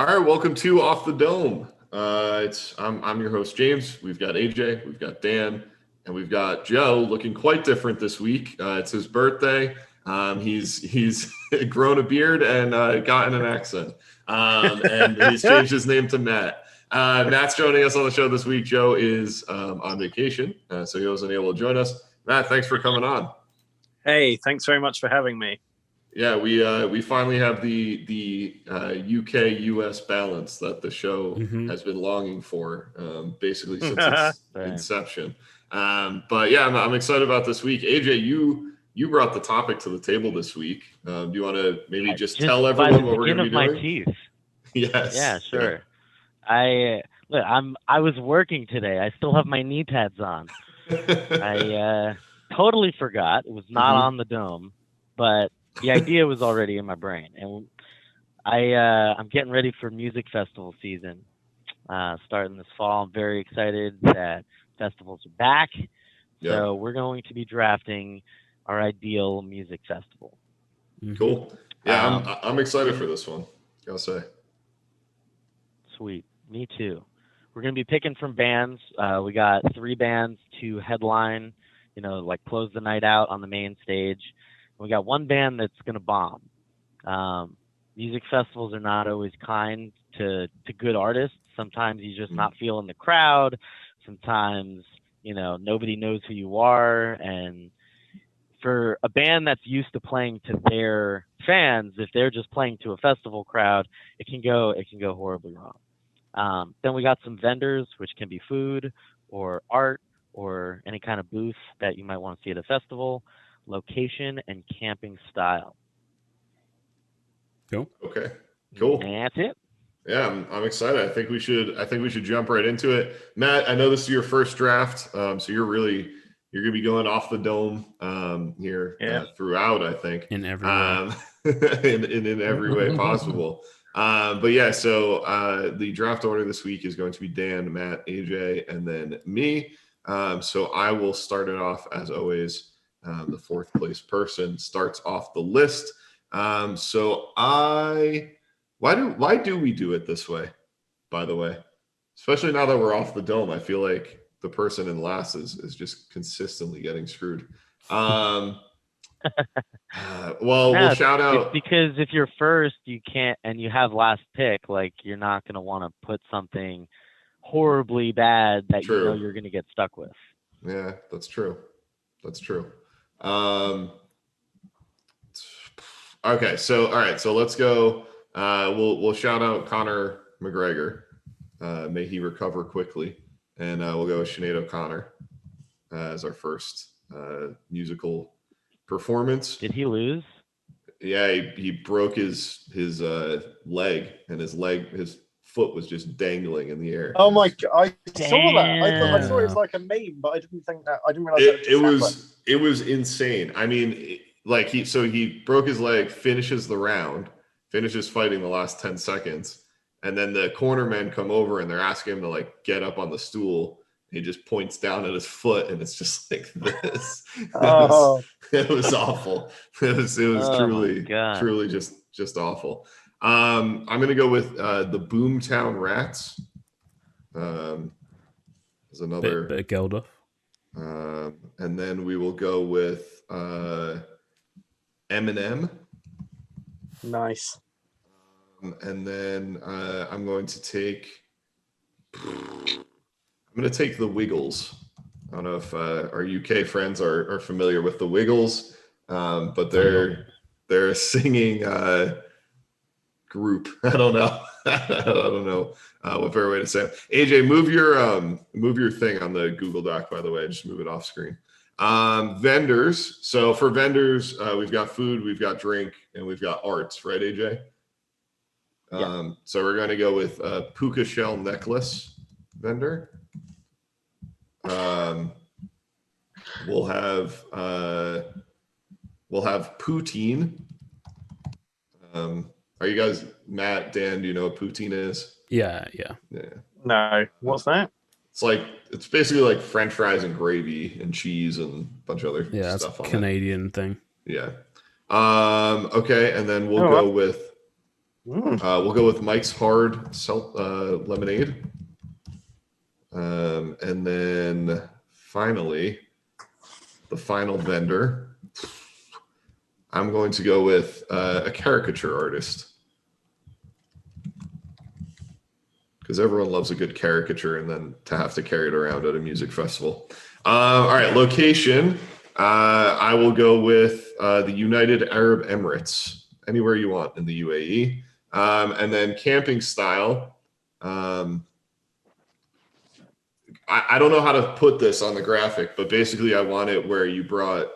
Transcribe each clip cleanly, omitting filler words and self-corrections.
All right, welcome to Off the Dome. I'm your host James. We've got AJ, we've got Dan, and we've got Joe. Looking quite different this week. It's his birthday. He's grown a beard and gotten an accent, and he's changed his name to Matt. Matt's joining us on the show this week. Joe is on vacation, so he wasn't able to join us. Matt, thanks for coming on. Hey, thanks very much for having me. Yeah, we finally have the UK US balance that the show has been longing for, basically since its inception. But yeah, I'm excited about this week. AJ, you brought the topic to the table this week. Do you want to maybe just tell everyone what we're going to be doing? My teeth. Yes. Yeah, sure. Yeah. I was working today. I still have my knee pads on. I totally forgot. It was not on the dome, but the idea was already in my brain, and I'm getting ready for music festival season, starting this fall. I'm very excited that festivals are back. Yep. So we're going to be drafting our ideal music festival. Cool. Yeah, I'm excited for this one. I'll say. Sweet. Me too. We're going to be picking from bands. We got 3 bands to headline, like close the night out on the main stage. We got 1 band that's going to bomb. Music festivals are not always kind to good artists. Sometimes you just not feeling the crowd. Sometimes, nobody knows who you are. And for a band that's used to playing to their fans, if they're just playing to a festival crowd, it can go horribly wrong. Then we got some vendors, which can be food or art or any kind of booth that you might want to see at a festival. Location and camping style. Cool. Okay. Cool. And that's it. Yeah, I'm excited. I think we should jump right into it. Matt, I know this is your first draft, so you're gonna be going off the dome here throughout. I think in every way, in every way possible. But yeah, so the draft order this week is going to be Dan, Matt, AJ, and then me. So I will start it off as always. The 4th place person starts off the list. So why do we do it this way, by the way? Especially now that we're off the dome, I feel like the person in last is just consistently getting screwed. We'll shout out. It's because if you're first, you can't, and you have last pick, like you're not going to want to put something horribly bad that you're going to get stuck with. Yeah, that's true. Okay, so all right, so let's go. We'll shout out Conor McGregor. May he recover quickly, and we'll go with Sinead O'Connor as our first musical performance. Did he lose? Yeah, he broke his leg, and his foot was just dangling in the air. Oh my god! I saw that. I thought it was like a meme, but I didn't realize it was insane. I mean, he broke his leg, finishes the round, finishes fighting the last 10 seconds, and then the corner men come over and they're asking him to get up on the stool. He just points down at his foot, and it's just like this. It was awful. It was truly just awful. I'm gonna go with the Boomtown Rats. There's another bit of Geldof. And then we will go with Eminem. Nice. And then I'm going to take the Wiggles. I don't know if our UK friends are familiar with the Wiggles, but they're a singing group. I don't know. I don't know what better way to say it. AJ, move your thing on the Google Doc, by the way. Just move it off screen. Vendors. So for vendors, we've got food, we've got drink, and we've got arts, right, AJ? Yeah. So we're going to go with puka shell necklace vendor. We'll have poutine. Are you guys, Matt, Dan, do you know what poutine is? Yeah. No. What's that? It's basically like French fries and gravy and cheese and a bunch of other stuff on it. Canadian thing. Yeah. Okay, and then we'll go with We'll go with Mike's Hard Lemonade. And then finally, the final vendor. I'm going to go with a caricature artist. Because everyone loves a good caricature and then to have to carry it around at a music festival. All right, location. I will go with the United Arab Emirates, anywhere you want in the UAE. And then camping style. I don't know how to put this on the graphic, but basically I want it where you brought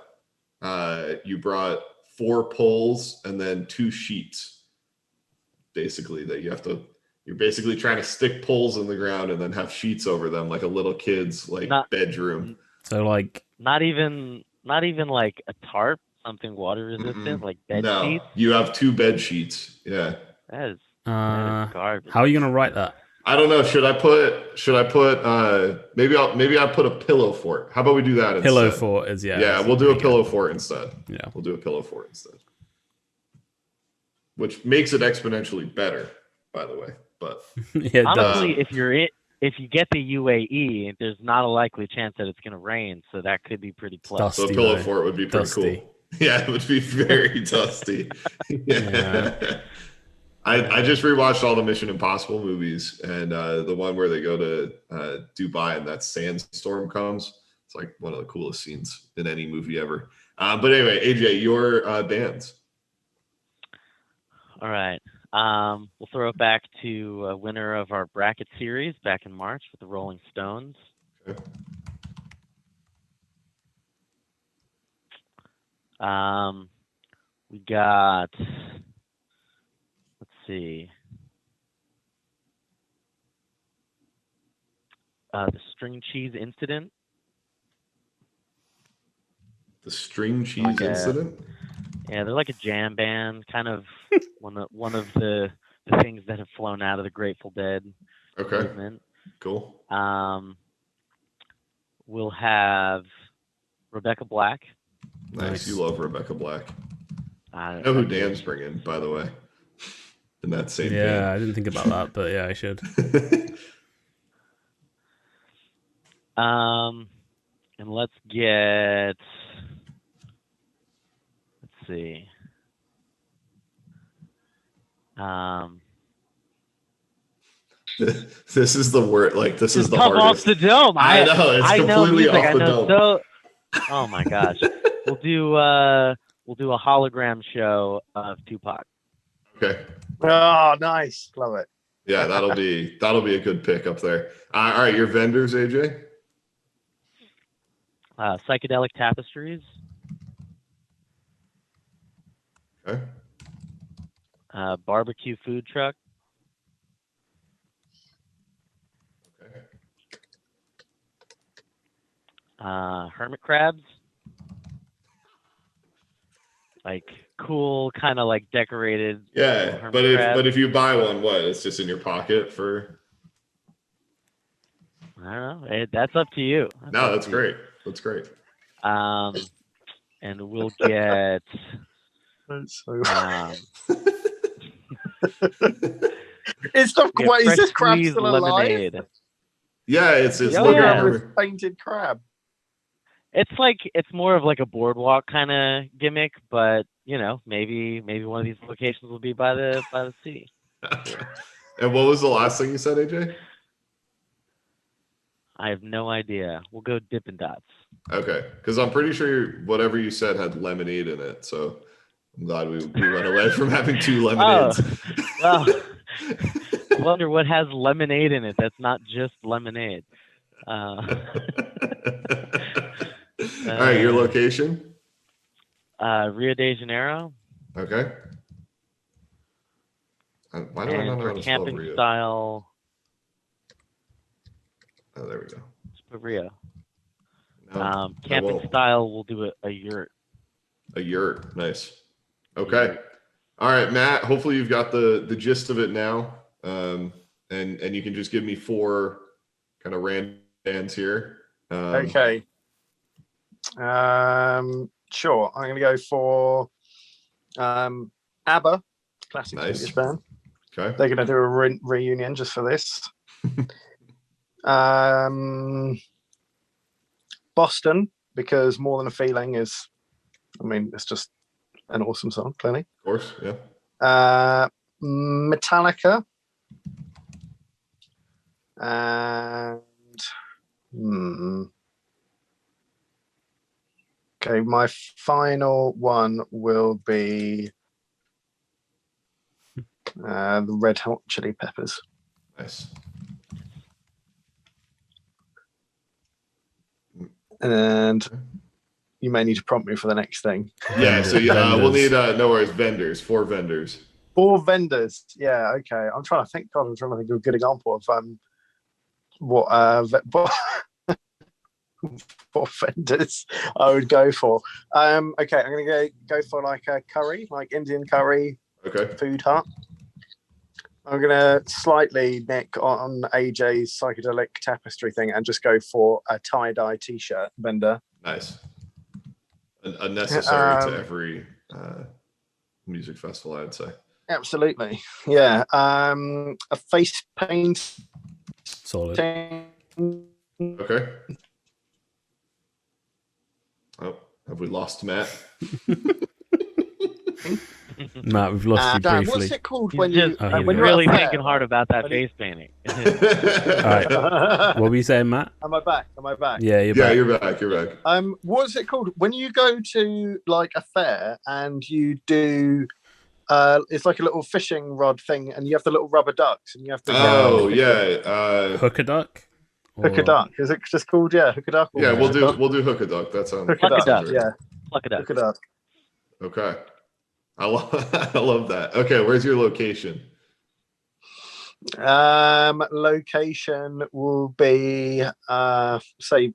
4 poles and then 2 sheets. Basically, that you're basically trying to stick poles in the ground and then have sheets over them like a little kid's bedroom. So like not even like a tarp, something water resistant, like bed sheets. You have 2 bed sheets. Yeah. That is garbage. How are you gonna write that? I don't know. Should I put maybe I'll put a pillow fort. How about we do that instead? Pillow fort is Yeah, we'll do a pillow fort instead. Yeah. We'll do a pillow fort instead. Which makes it exponentially better, by the way. But yeah, honestly, if you get the UAE, there's not a likely chance that it's going to rain, so that could be pretty plus. So a pillow fort would be pretty cool. Yeah, it would be very dusty. Yeah. I just rewatched all the Mission Impossible movies, and the one where they go to Dubai and that sandstorm comes. It's like one of the coolest scenes in any movie ever. But anyway, AJ, your bands. All right. We'll throw it back to a winner of our bracket series back in March with the Rolling Stones. Okay. We got, let's see, the String Cheese Incident. The String Cheese Incident? Yeah, they're like a jam band, kind of one of the things that have flown out of the Grateful Dead movement. Cool. We'll have Rebecca Black. Nice. You love Rebecca Black. I know who Dan's bringing, by the way. In that same game. I didn't think about that, but yeah, I should. And let's get. Let's see. This is the word. Like this is the hardest. Off the dome. I know it's completely off the dome. Oh my gosh. We'll do a hologram show of Tupac. Okay. Oh, nice. Love it. Yeah, that'll be a good pick up there. All right, your vendors, AJ. Psychedelic Tapestries. Okay. Barbecue food truck. Okay. Hermit crabs. Like cool, kind of like decorated. Yeah, but if you buy one, what? It's just in your pocket for. I don't know. That's up to you. That's great. That's great. And we'll get. Is this crab still alive? Yeah, it's this painted crab. It's more of like a boardwalk kind of gimmick, but maybe one of these locations will be by the sea. And what was the last thing you said, AJ? I have no idea. We'll go Dippin' Dots. Okay, because I'm pretty sure whatever you said had lemonade in it, so I'm glad we went away from having 2 lemonades. I wonder what has lemonade in it. That's not just lemonade. All right, your location? Rio de Janeiro. Okay. Why do I not know how to spell camping Rio? Style. Oh, there we go. Let's put Rio. No, camping style, we'll do a yurt. A yurt, nice. Okay. All right, Matt. Hopefully you've got the gist of it now, and you can just give me 4 kind of random bands here. Okay. Sure. I'm going to go for ABBA, classic British band. Okay. They're going to do a reunion just for this. Boston, because More Than a Feeling is, I mean, it's just an awesome song, clearly. Of course, yeah. Metallica. And okay, my final one will be the Red Hot Chili Peppers. Nice. And you may need to prompt me for the next thing. Yeah, so we'll need no worries, vendors, 4 vendors. 4 vendors. Yeah, okay. I'm trying to think of a good example of what what vendors I would go for. Okay, I'm gonna go for like a curry, like Indian curry. Okay. Food Hut. I'm gonna slightly nick on AJ's psychedelic tapestry thing and just go for a tie-dye t-shirt vendor. Nice. A necessary to every music festival, I'd say. Absolutely. Yeah. A face paint. Solid. Okay. Oh, have we lost Matt? Matt, we've lost you Dan, briefly. what's it called He's when you just when you're really at a fair, thinking hard about that face painting. All right. What were you saying, Matt? Am I back? Yeah, you're Yeah, back. you're back. You're back. What's it called when you go to like a fair and you do? It's like a little fishing rod thing, and you have the little rubber ducks, and you have to. Oh yeah. Hook a duck. Hook a duck. Is it just called hook a duck? Yeah, we'll do hook a duck. That sounds. Hook a duck. Right. Yeah. Look at that. Hook a duck. Okay. I love that. Okay, where's your location? Location will be say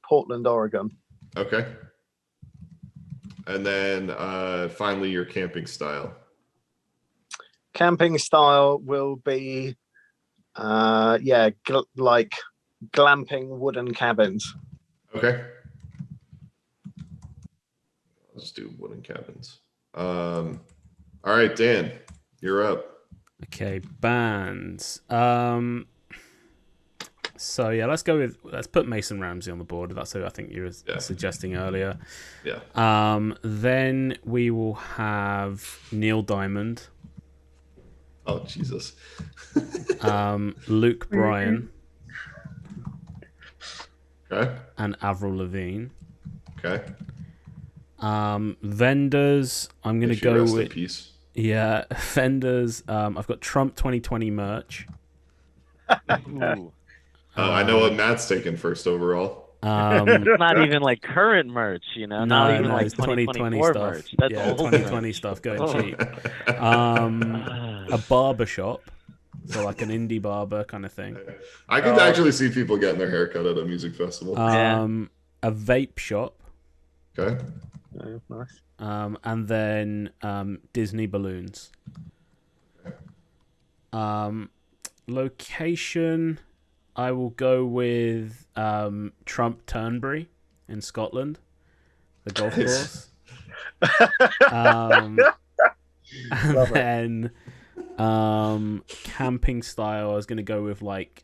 Portland, Oregon. Okay. And then finally your camping style. Camping style will be like glamping wooden cabins. Okay. Let's do wooden cabins. All right, Dan, you're up. Okay, bands. So yeah, let's put Mason Ramsey on the board. That's who I think you were suggesting earlier. Yeah. Then we will have Neil Diamond. Oh Jesus. Luke Bryan. Okay. And Avril Lavigne. Okay. Vendors, I'm gonna go rest in with peace. Yeah, vendors. I've got Trump 2020 merch. Ooh. I know what Matt's taking first overall. It's not even like current merch, not even like it's 2020 stuff. merch. That's old 2020 merch. stuff going cheap. A barber shop, so like an indie barber kind of thing. I could actually see people getting their hair cut at a music festival. A vape shop. Okay. Nice. And then Disney balloons. Location, I will go with Trump Turnberry in Scotland, the golf course. And then camping style, I was going to go with like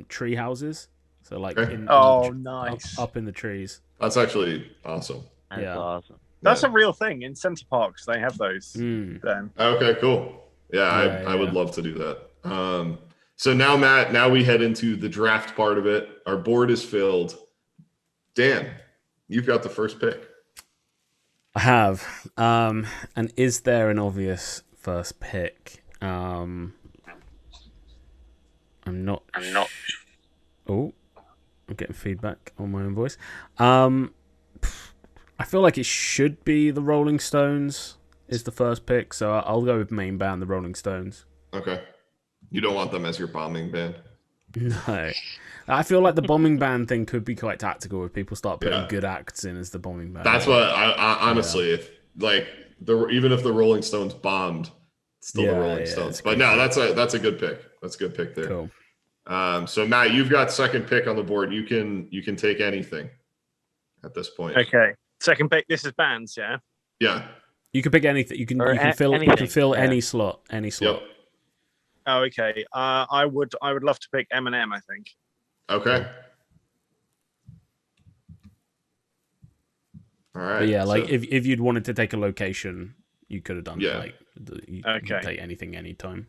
tree houses. So like nice. up in the trees. That's actually awesome. That's awesome. That's a real thing in Centre Parks. They have those. Then. Okay, cool. Yeah, I would love to do that. So now, Matt, we head into the draft part of it. Our board is filled. Dan, you've got the first pick. I have. And is there an obvious first pick? I'm not. Oh, I'm getting feedback on my own voice. I feel like it should be the Rolling Stones is the first pick, so I'll go with main band, the Rolling Stones. Okay. You don't want them as your bombing band? No. I feel like the bombing band thing could be quite tactical if people start putting good acts in as the bombing band. That's what I honestly, if even if the Rolling Stones bombed, it's still the Rolling Stones. But no, that's a good pick. That's a good pick there. Cool. So Matt, you've got second pick on the board. You can take anything at this point. Okay. Second pick. This is bands, yeah. Yeah. You can pick anything. You can fill anything. any slot. Any slot. Yep. Oh, okay. I would love to pick Eminem. I think. Okay. All right. But yeah, like so- if you'd wanted to take a location, you could have done Yeah. like you Okay. could take anything anytime.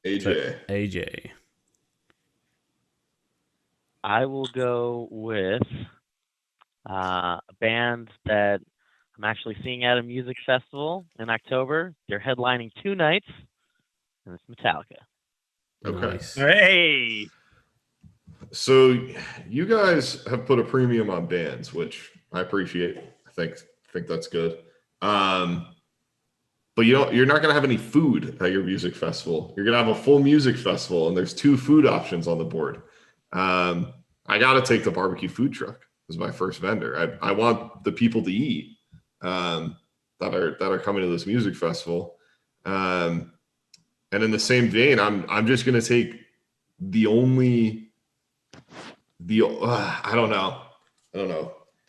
AJ. AJ. I will go with a band that I'm actually seeing at a music festival in October. They're headlining 2 nights, and it's Metallica. Okay. Nice. Hey. So you guys have put a premium on bands, which I appreciate. I think that's good. But you're not gonna have any food at your music festival. You're gonna have a full music festival, and there's 2 food options on the board. I gotta take the barbecue food truck as my first vendor. I want the people to eat that are coming to this music festival. And in the same vein, I'm just gonna take the only I don't know.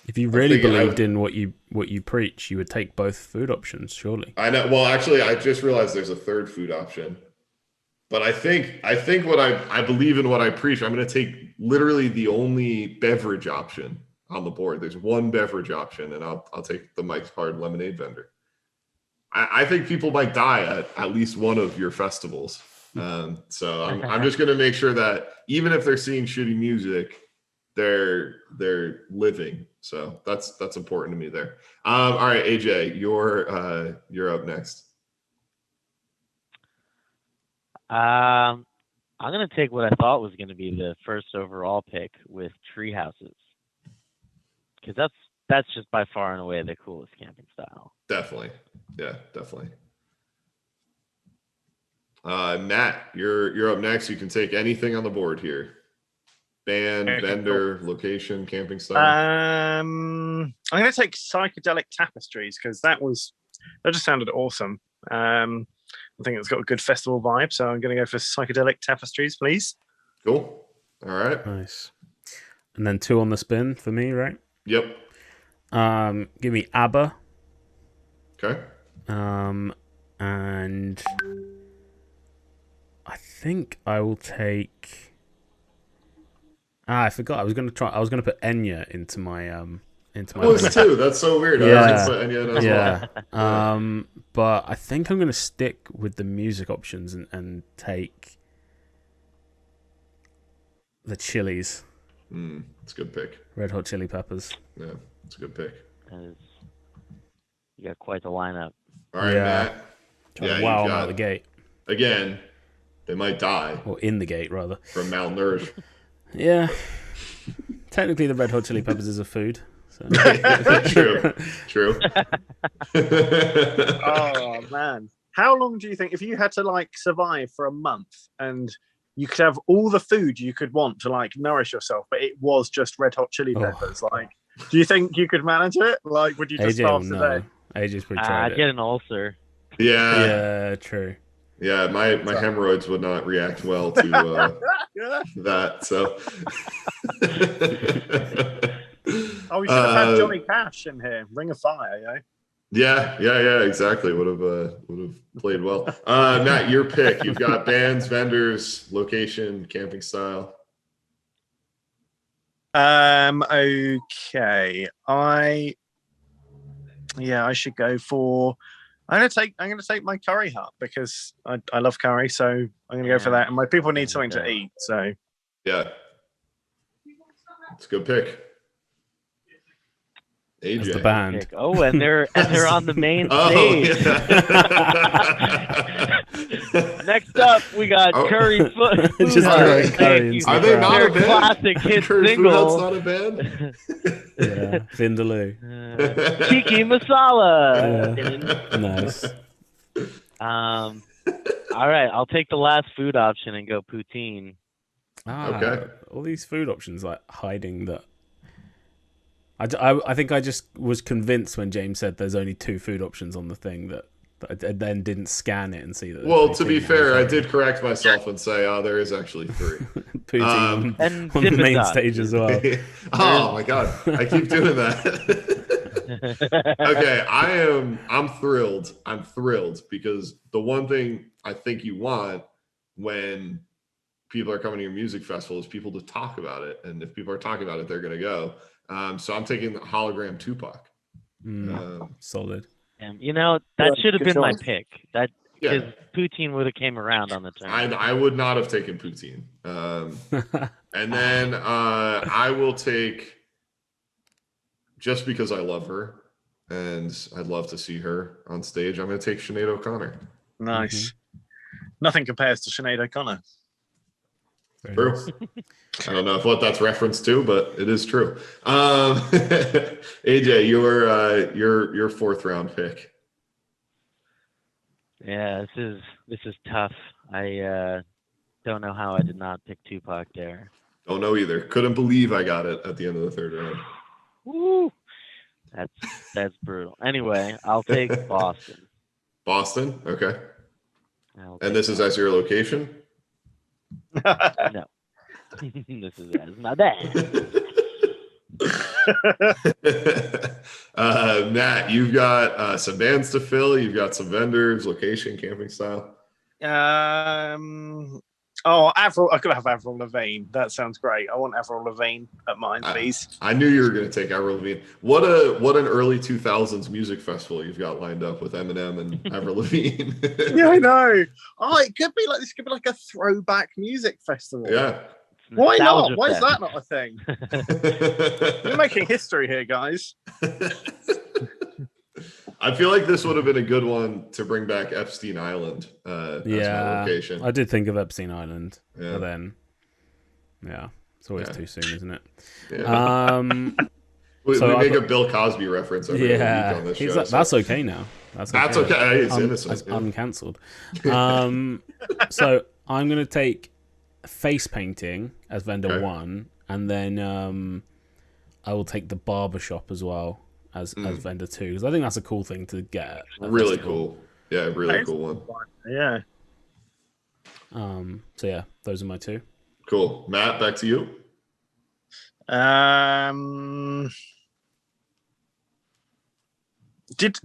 If you really thinking believed in what you preach, you would take both food options, surely. I know. Well, actually, I just realized there's a third food option. But I think what I believe in what I preach. I'm going to take literally the only beverage option on the board. There's one beverage option, and I'll take the Mike's Hard Lemonade vendor. I think people might die at least one of your festivals. So I'm just going to make sure that even if they're seeing shitty music, they're living. So that's important to me there. All right, AJ, you're up next. I'm gonna take what I thought was gonna be the first overall pick with Tree Houses, because that's just by far and away the coolest camping style. Definitely. Yeah, definitely. Matt, you're up next. You can take anything on the board here. Band, Okay, vendor, location, camping style. I'm going to take Psychedelic Tapestries because that just sounded awesome. I think it's got a good festival vibe, so I'm going to go for Psychedelic Tapestries, please. Cool. All right. Nice. And then 2 on the spin for me, right? Yep. Give me ABBA. Okay. And I think I will take. I forgot. I was gonna put Enya into my I was too. That's so weird. I was gonna put Enya in as well. Yeah. But I think I'm gonna stick with the music options and take the Chili's. It's a good pick. Red Hot Chili Peppers. Yeah, it's a good pick. You got quite the lineup. All right, Yeah. Matt. Trying to you wow 'em got- out the gate. Again, they might die Or in the gate, rather. from malnourishment. Yeah. Technically, the Red Hot Chili Peppers is a food. So. True. Oh man, how long do you think if you had to like survive for a month and you could have all the food you could want to like nourish yourself, but it was just Red Hot Chili Peppers? Like, do you think you could manage it? Like, would you just AJ starve will to know. death? AJ's pretty I'd tried get it. an ulcer. Yeah. Yeah, true. Yeah, my hemorrhoids would not react well to that. So, Oh, we should have had Johnny Cash in here. Ring of Fire, yeah, exactly. Would have played well. Matt, your pick. You've got bands, vendors, location, camping style. Okay. I should go for. I'm gonna take my curry hut because I love curry, so I'm gonna go for that. And my people need something to eat, so Yeah, it's a good pick. As AJ. the band. Pick. Oh, and they're on the main Oh, stage. yeah. Next up, we got Oh. Curry Food Just Hut. throwing Thank curry you. into Are the they crowd. not Their a band? classic hit Curry Food Hut's single. not a band? Yeah, Vindaloo. Tiki Masala. Nice. All right, I'll take the last food option and go poutine. Okay. All these food options, like hiding that. I think I just was convinced when James said there's only 2 food options on the thing that I then didn't scan it and see that. Well, to be fair, I did correct myself and say, there is actually 3. Poutine And on the Dippin' main Dots. stage as well. Oh my god, I keep doing that. Okay, I'm thrilled because the one thing I think you want when people are coming to your music festival is people to talk about it. And if people are talking about it, they're going to go. So I'm taking the hologram Tupac. Solid. And that should have good been my choice. pick. That Yeah. because Poutine would have came around on the turn. I would not have taken Poutine. And then I will take, just because I love her and I'd love to see her on stage, I'm going to take Sinead O'Connor. Nice. Nothing compares to Sinead O'Connor. Very True. nice. I don't know what that's referenced to, but it is true. AJ, your fourth round pick. Yeah, this is tough. I don't know how I did not pick Tupac there. Don't know either. Couldn't believe I got it at the end of the third round. Woo! That's brutal. Anyway, I'll take Boston. Boston, okay. I'll And take this is as your location? No. This is as my bad. Matt, you've got some bands to fill. You've got some vendors, location, camping style. Avril. I could have Avril Lavigne. That sounds great. I want Avril Lavigne at mine, please. I knew you were going to take Avril Lavigne. What an early 2000s music festival you've got lined up with Eminem and Avril Lavigne. Yeah, I know. Oh, it could be like this. Could be like a throwback music festival. Yeah. Why not? Nostalgia Why is fest. that not a thing? We're making history here, guys. I feel like this would have been a good one to bring back Epstein Island as my location. I did think of Epstein Island, Yeah. but then, it's always Yeah. too soon, isn't it? Yeah. we so make I've a Bill Cosby reference every week on this show. that's okay now. That's okay. It's innocent. It's yeah. uncancelled. So I'm gonna take face painting as vendor 1, and then I will take the barbershop as well as vendor 2, because I think that's a cool thing to get. At a Really festival. cool. Yeah, really cool one. Yeah. So yeah, those are my 2. Cool. Matt, back to you. Did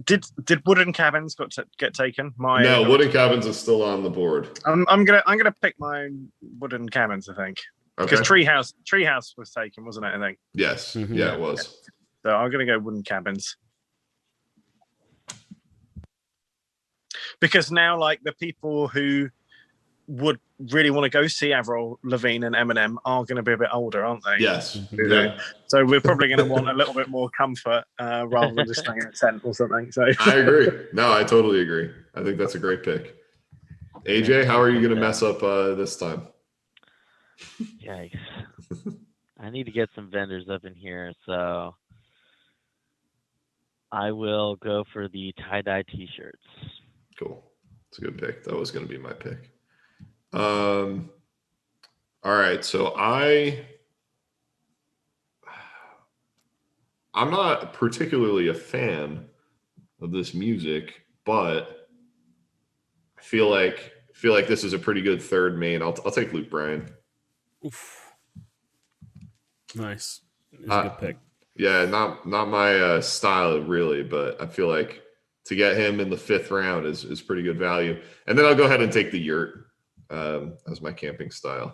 wooden cabins get taken? No, Wooden Cabins is still on the board. I'm gonna pick my wooden cabins. I think Okay. because Treehouse was taken, wasn't it? I think Yes. Mhm. Yeah, it was. so. I'm gonna go wooden cabins because now, like the people who would really want to go see Avril Lavigne and Eminem are going to be a bit older, aren't they? Yes. You know? So we're probably going to want a little bit more comfort rather than just staying in a tent or something. So I agree. No, I totally agree. I think that's a great pick. AJ, how are you going to mess up this time? Yikes. I need to get some vendors up in here, so I will go for the tie-dye t-shirts. Cool. It's a good pick. That was going to be my pick. All right. So I'm not particularly a fan of this music, but I feel like this is a pretty good third main. I'll take Luke Bryan. Oof. Nice. It's a good pick. Yeah, not my style really, but I feel like to get him in the 5th round is pretty good value. And then I'll go ahead and take the yurt as my camping style.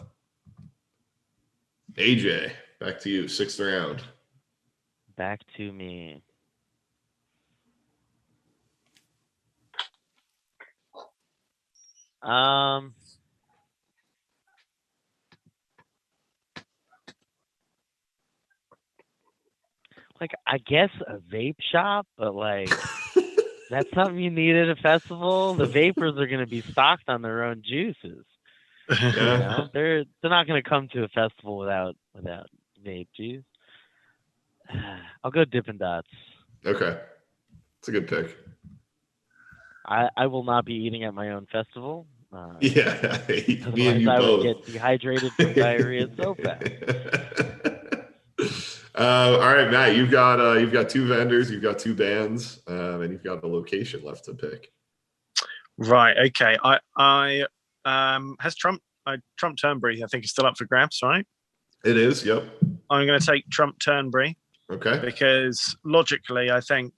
AJ, back to you, 6th round. Back to me. Like I guess a vape shop, but like that's something you need at a festival. The vapors are going to be stocked on their own juices. You know? They're not going to come to a festival without vape juice. I'll go Dippin' Dots. Okay, it's a good pick. I will not be eating at my own festival. Yeah, me and Otherwise you I both. would get dehydrated from diarrhea so fast. All right, Matt, you've got 2 vendors, you've got 2 bands, and you've got the location left to pick. right, okay. I has Trump Turnberry. I think is still up for grabs, right? It is. Yep. I'm going to take Trump Turnberry Okay. because logically, I think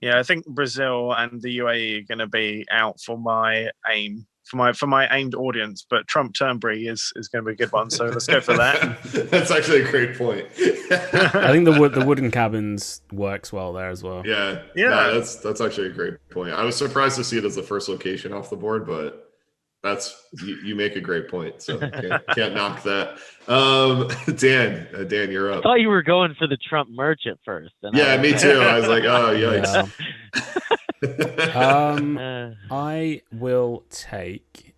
Yeah, I think Brazil and the UAE are going to be out for my aim for my aimed audience, but Trump Turnberry is going to be a good one. So let's go for that. That's actually a great point. I think the wooden cabins works well there as well. Yeah, Yeah. no, that's actually a great point. I was surprised to see it as the first location off the board, but that's you make a great point. So can't knock that. Dan, you're I up. thought you were going for the Trump merch at first. And Yeah, me too. I was like, oh yikes. I will take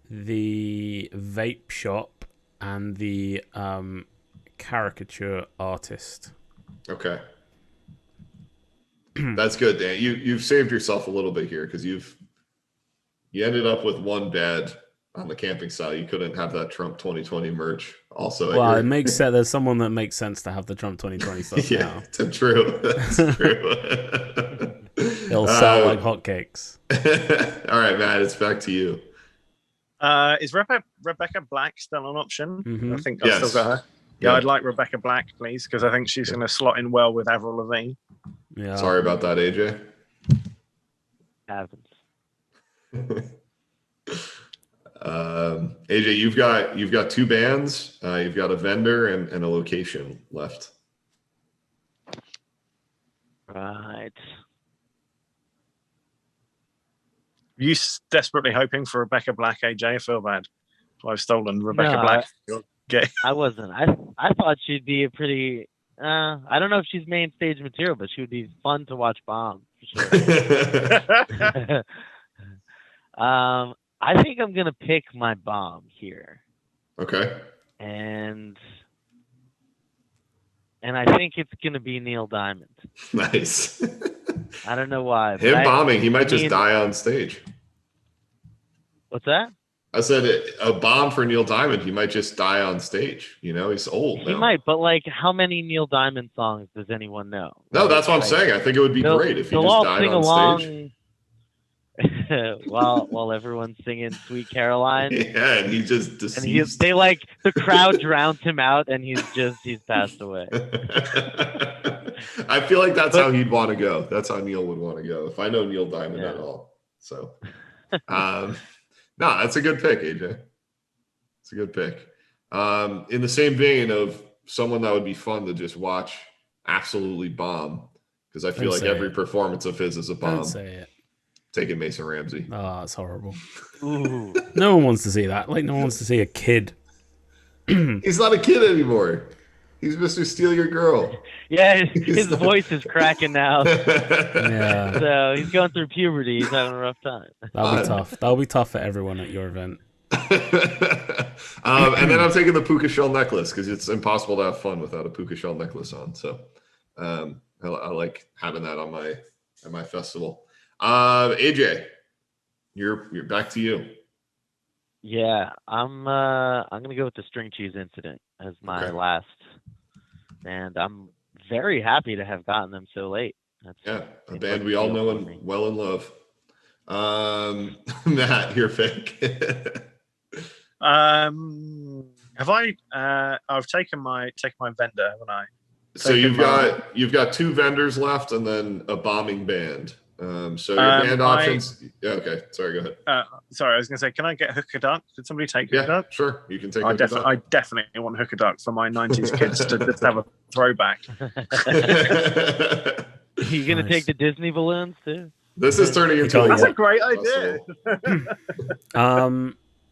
the vape shop and the caricature artist. Okay. That's good, Dan. You've saved yourself a little bit here because you ended up with one bad on the camping style. You couldn't have that Trump 2020 merch also. Well, it makes sense. There's someone that makes sense to have the Trump 2020 stuff yeah, now. It's true. That's true. It'll sell like hotcakes. All right, Matt, it's back to you. Is Rebecca Black still an option? Mhm. I think I've still got her. Yeah, I'd like Rebecca Black, please, because I think she's going to slot in well with Avril Lavigne. Yeah. Sorry about that, AJ. happens. AJ, you've got two bands, you've got a vendor and a location left. Right. You desperately hoping for Rebecca Black, AJ? I feel bad. I've stolen Rebecca No, Black. I wasn't. I thought she'd be a pretty. I don't know if she's main stage material, but she would be fun to watch bomb for sure. I think I'm gonna pick my bomb here, Okay. and I think it's gonna be Neil Diamond. Nice. I don't know why. but Him bombing, he might just mean- die on stage. What's that? I said a bomb for Neil Diamond, he might just die on stage. You know, he's old He now. might, but like, how many Neil Diamond songs does anyone know? No, that's what I'm Like, saying. I think it would be great if he they'll just all died sing on stage. along while everyone's singing "Sweet Caroline." Yeah, and he just And deceased. they like the crowd drowns him out, and he's passed away. I feel like that's how he'd want to go. That's how Neil would want to go. If I know Neil Diamond Yeah. at all. So, no, that's a good pick, AJ. It's a good pick. In the same vein of someone that would be fun to just watch absolutely bomb, because I feel Don't like say every it. performance of his is a bomb. Don't say it. Taking Mason Ramsey. Oh, it's horrible. Ooh, No one wants to see that. Like, no one wants to see a kid. He's not a kid anymore. He's Mr. Steal Your Girl. yeah, his voice is cracking now. Yeah, So he's going through puberty. He's having a rough time. that'll be tough. That'll be tough for everyone at your event. And then I'm taking the puka shell necklace because it's impossible to have fun without a puka shell necklace on. So I like having that on my festival. AJ, you're back to you. Yeah, I'm gonna go with the String Cheese Incident as my Okay. last, and I'm very happy to have gotten them so late. That's Yeah, a it's band like we a all deal know for and me. well in love. Matt, you're fake. Have I? I've taken my vendor, haven't I? So you've got two vendors left and then a bombing band. So your band options. Yeah, okay. Sorry, go ahead. Sorry, I was going to say, can I get Hooker Duck? Did somebody take Hooker Yeah, Duck? sure. You can take I it. definitely want Hooker Duck for my 90s kids to just have a throwback. You gonna Nice. take the Disney balloons too? This is turning into can't That's Yeah. a great idea.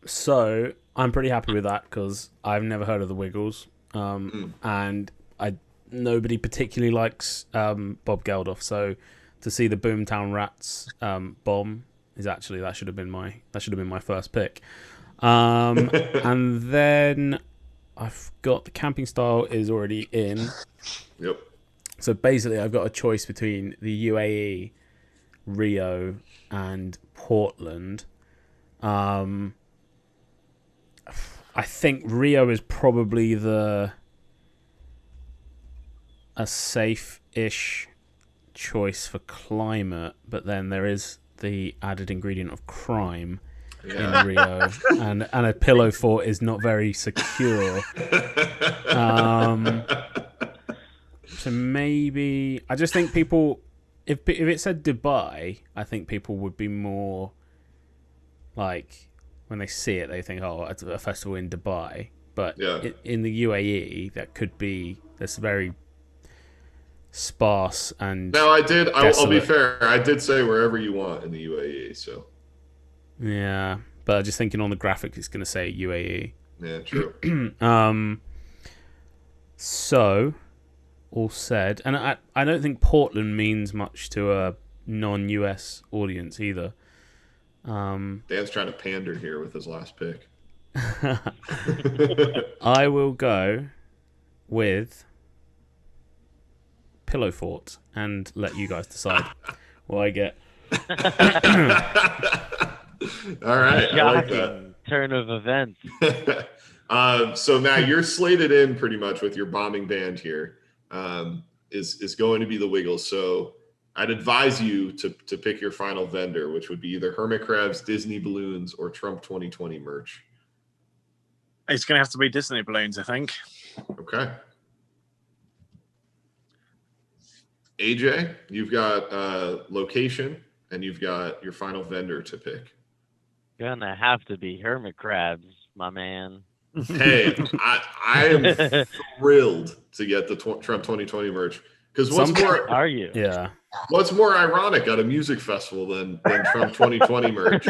So I'm pretty happy with that because I've never heard of the Wiggles, and nobody particularly likes Bob Geldof. So to see the Boomtown Rats bomb is actually that should have been my first pick. And then I've got the Camping Style is already in. Yep. So basically, I've got a choice between the UAE, Rio, and Portland. I think Rio is probably a safe-ish choice for climate, but then there is the added ingredient of crime Yeah. in Rio, and a pillow fort is not very secure. So maybe I just think people, if it said Dubai, I think people would be more like when they see it, they think, oh, it's a festival in Dubai. But in the UAE, that could be that's very sparse and. Now I'll be fair. I did say wherever you want in the UAE. So. Yeah, but I'm just thinking on the graphic, it's going to say UAE. Yeah, true. So, all said, and I don't think Portland means much to a non-US audience either. Dan's trying to pander here with his last pick. I will go with Pillow Fort and let you guys decide what I get. All right, I like that. Shocking turn of events. So Matt, you're slated in pretty much with your bombing band here. Is going to be the Wiggles. So I'd advise you to pick your final vendor, which would be either Hermit Crabs, Disney Balloons, or Trump 2020 merch. It's going to have to be Disney Balloons, I think. Okay. AJ, you've got location and you've got your final vendor to pick. Gonna have to be Hermit Crabs, my man. Hey, I am thrilled to get the Trump 2020 merch because Are you? Yeah. What's more ironic at a music festival than Trump 2020 merch?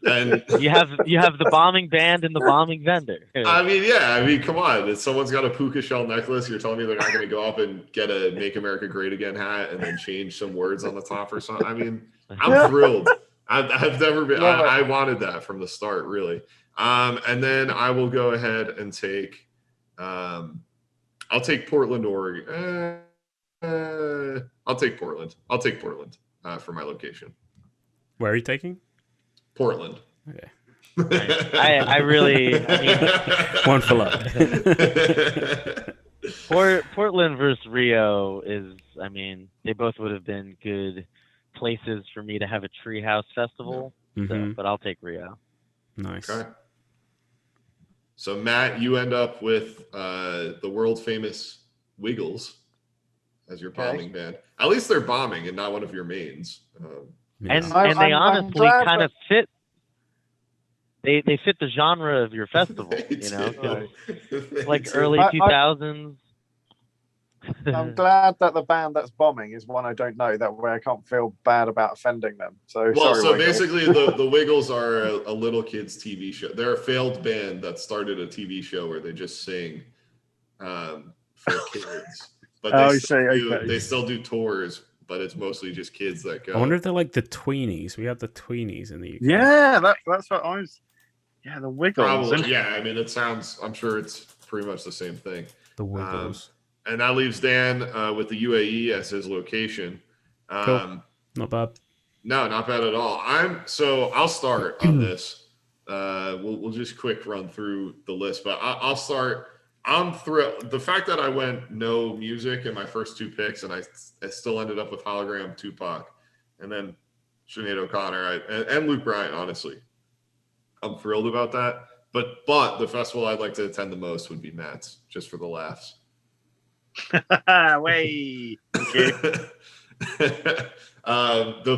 And you have the bombing band and the bombing vendor. I mean, come on. If someone's got a puka shell necklace, you're telling me they're not going to go up and get a "Make America Great Again" hat and then change some words on the top or something? I mean, I'm thrilled. I've never been. I wanted that from the start, really. And then I will go ahead and take. I'll take Portland, Oregon. I'll take Portland. I'll take Portland for my location. Where are you taking? Portland. Okay. I mean, one for luck. Portland versus Rio is. I mean, they both would have been good places for me to have a treehouse festival. So, but I'll take Rio. Nice. Okay. So Matt, you end up with the world famous Wiggles as your bombing band. At least they're bombing and not one of your mains. And they honestly kind of fit. They fit the genre of your festival, so, like early 2000s. I'm glad that the band that's bombing is one I don't know. That way I can't feel bad about offending them. So basically the Wiggles are a little kids TV show. They're a failed band that started a TV show where they just sing for kids. But they still do tours, but it's mostly just kids that go. I wonder if they're like the Tweenies. We have the Tweenies in the UK. Yeah, that's what I was. Yeah, the Wiggles. Probably, yeah. I mean, I'm sure it's pretty much the same thing. The Wiggles. And that leaves Dan with the UAE as his location. Cool. Not bad. No, not bad at all. I'll start on this. We'll just quick run through the list, but I'll start. I'm thrilled. The fact that I went no music in my first two picks, and I still ended up with Hologram, Tupac, and then Sinead O'Connor and Luke Bryan. Honestly, I'm thrilled about that. But the festival I'd like to attend the most would be Matt's, just for the laughs. Way. The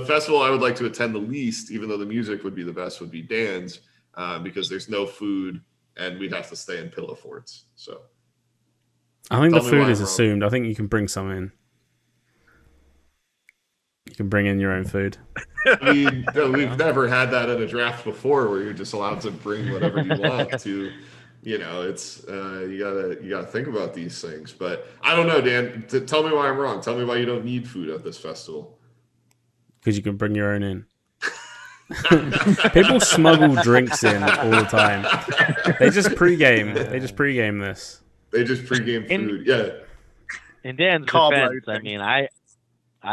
festival I would like to attend the least, even though the music would be the best, would be Dan's, because there's no food and we'd have to stay in pillow forts. So I think the food is assumed. I think you can bring some in. You can bring in your own food. We've never had that in a draft before, where you're just allowed to bring whatever you want to. It's you gotta think about these things. But I don't know, Dan. Tell me why I'm wrong. Tell me why you don't need food at this festival. Because you can bring your own in. People smuggle drinks in all the time. They just pregame. They just pregame this. They just pregame food. Yeah. In Dan's defense, I mean, I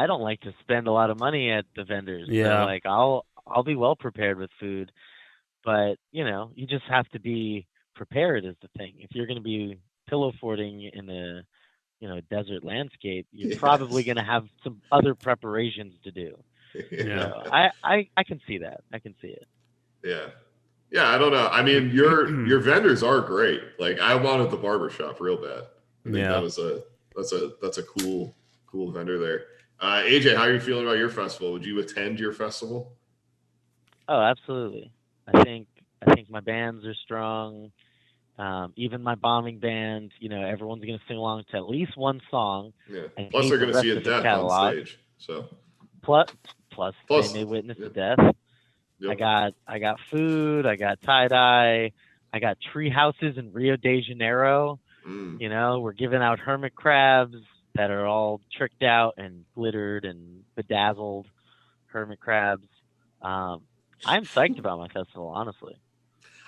don't like to spend a lot of money at the vendors. Yeah. So, like I'll be well prepared with food, but you just have to be prepared is the thing. If you're going to be pillow forting in a desert landscape, you're probably going to have some other preparations to do. Yeah. So I can see that. I can see it. Yeah. I don't know. I mean, your vendors are great. Like I wanted the barbershop real bad. I think that that's a cool vendor there. AJ, how are you feeling about your festival? Would you attend your festival? Oh, absolutely. I think my bands are strong. Even my bombing band, everyone's gonna sing along to at least one song. Yeah. I Plus, hate they're the going to see a rest of the death on catalog. stage. So Plus, Plus, they may witness yeah. a death. Yep. I got food. I got tie dye. I got tree houses in Rio de Janeiro. We're giving out hermit crabs that are all tricked out and glittered and bedazzled hermit crabs. I'm psyched about my festival, honestly.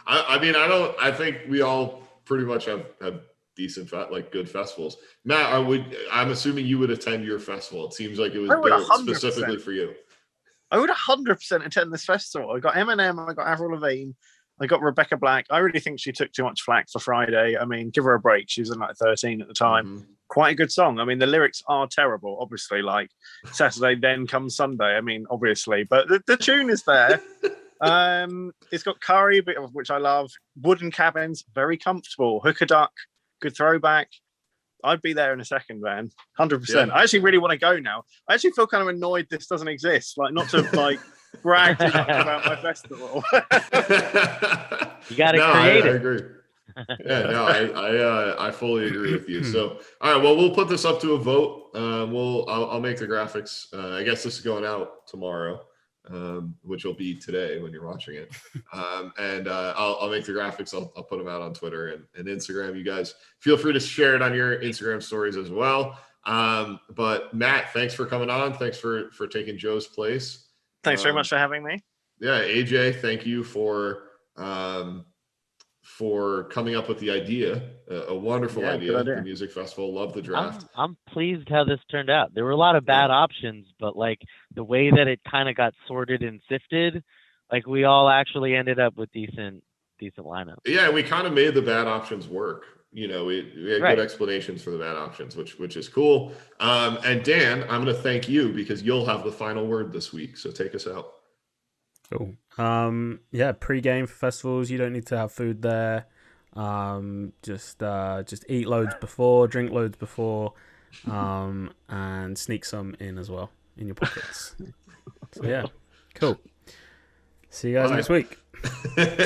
I think we all pretty much have decent, good festivals. Matt, I'm assuming you would attend your festival. It seems like it was built 100%. specifically for you. I would 100% attend this festival. I got Eminem, I got Avril Lavigne, I got Rebecca Black. I really think she took too much flack for Friday. I mean, give her a break. She was in like 13 at the time. Mm-hmm. Quite a good song. I mean, the lyrics are terrible, obviously, like Saturday, then comes Sunday. I mean, obviously, but the tune is there. It's got Curry, which I love. Wooden Cabins, very comfortable. Hooker Duck, good throwback. I'd be there in a second, man. 100%. Yeah. I actually really want to go now. I actually feel kind of annoyed this doesn't exist. Like, not to brag too much about my festival. You got to create it. I agree. Yeah, no, I fully agree with you. So, all right, well, we'll put this up to a vote. I'll make the graphics. I guess this is going out tomorrow, which will be today when you're watching it. And I'll make the graphics. I'll put them out on Twitter and Instagram. You guys feel free to share it on your Instagram stories as well. But Matt, thanks for coming on. Thanks for taking Joe's place. Thanks very much for having me. Yeah, AJ, thank you for coming up with the idea. A wonderful idea. The music festival. Love the draft. I'm pleased how this turned out. There were a lot of bad options, but the way that it kind of got sorted and sifted, we all actually ended up with decent lineups. Yeah, we kind of made the bad options work. We had good explanations for the bad options, which is cool. And Dan, I'm going to thank you because you'll have the final word this week. So take us out. Cool. Pre-game for festivals, you don't need to have food there. Just eat loads before, drink loads before, and sneak some in as well in your pockets. So yeah, cool. See you guys next week.